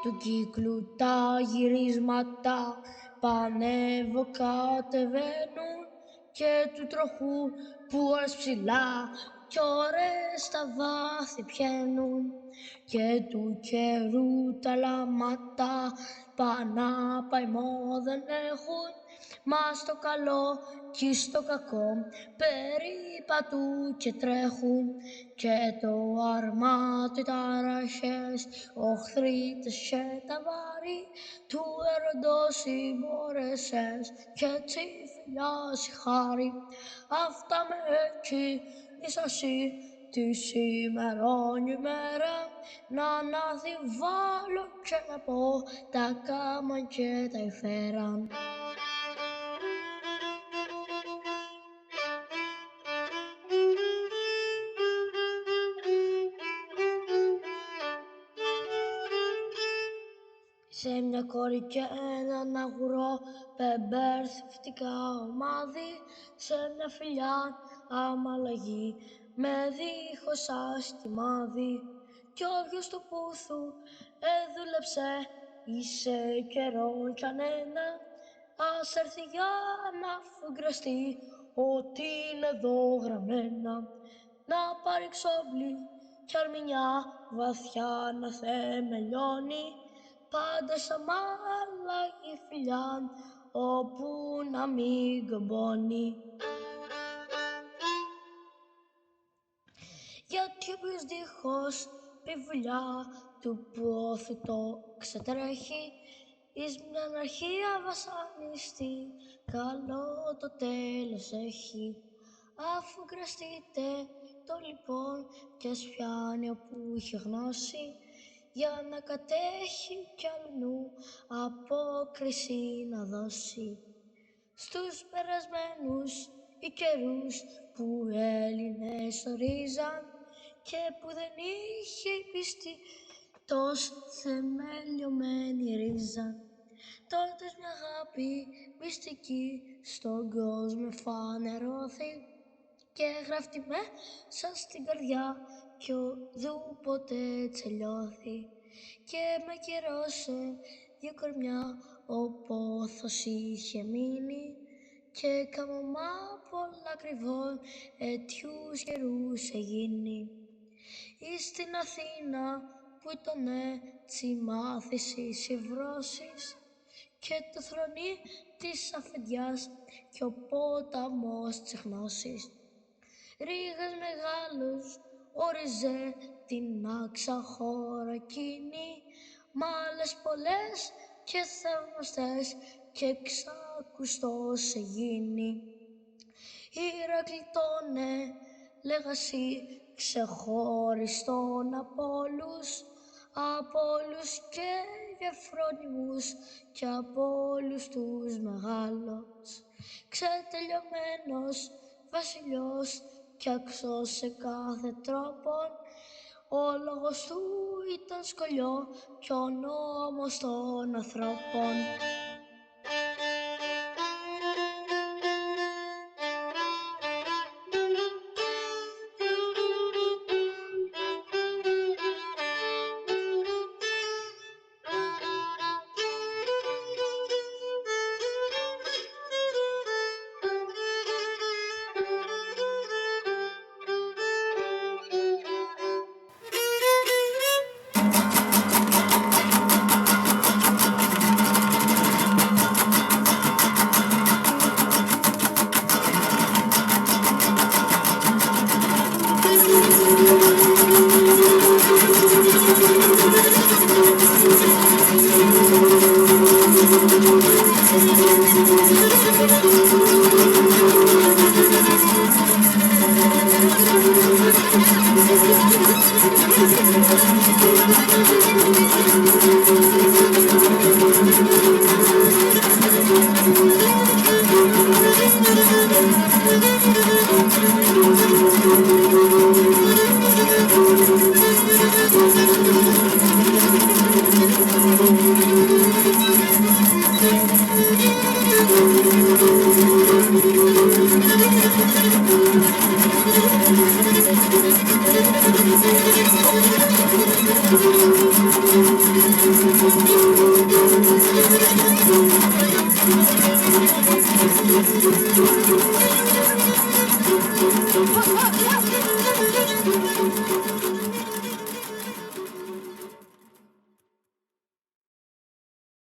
Του κύκλου τα γυρίσματα πανεύω κατεβαίνουν και του τροχού που ώρες ψηλά κι ώρες στα βάθη πιαίνουν και του καιρού τα λάματα πανάπαϊμό δεν έχουν μα στο καλό κι στο κακό περιπατούν και τρέχουν και το αρμάτιο τα ραχές οχθρίτες και τα βάρη του έρωτος συμπόρεσες κι έτσι φιλιά συγχάρη. Αυτά με εκκίνησασι τη σήμερον ημέρα να αναδειβάλλω και να πω τα κάμαν και τα υφέραν. Σε μια κόρη και έναν αγουρό πεμπέρθευτικά ομάδι, σε μια φιλιά αμαλλαγή με δίχως αστιμάδι. Κι όποιος το πούθου έδουλεψε είσαι καιρόν κανένα, ας έρθει για να φουγκραστεί ότι είναι εδώ γραμμένα. Να πάρει ξόμπλη κι αρμηνιά βαθιά να θεμελιώνει, πάντα σαν μάλαγη φιλιά, όπου να μην κομπώνει. Γιατί όποιος δίχως πιβουλιά του πόθου το ξετρέχει, εις μιαν αρχαία βασανιστή, καλό το τέλος έχει. Αφού κραστείτε το λοιπόν και ας πιάνει όπου είχε γνώση, για να κατέχει κι αλλού απόκριση να δώσει. Στους περασμένους οι καιρούς που Έλληνες ορίζαν και που δεν είχε η πίστη τόσο θεμελιωμένη ρίζα, τότε μια αγάπη μυστική στον κόσμο φανερώθη και γράφτη μέσα στην καρδιά κι ουδούποτε τσελιώθη. Και με καιρόσε δυο κορμιά ο πόθος είχε μείνει και καμωμά πολλά ακριβών αιτιούς καιρούς εγίνει. Εις στην Αθήνα που ήταν έτσι μάθησης οι βρώσεις και το θρονί της αφεντιάς και ο ποταμός της γνώσης. Ρήγας μεγάλος όριζε την άξα χώρα εκείνη, μ' άλλες πολλές και θαυμαστές και ξακουστός εγίνη. Ηρακλειτώνε λέγασι ξεχωριστόν από όλους και γεφρόνιμους και από όλους τους μεγάλους. Ξετελειωμένος βασιλιός κι αξός σε κάθε τρόπον, ο λόγος του ήταν σκολιό κι ο νόμος των ανθρώπων. Ha ha!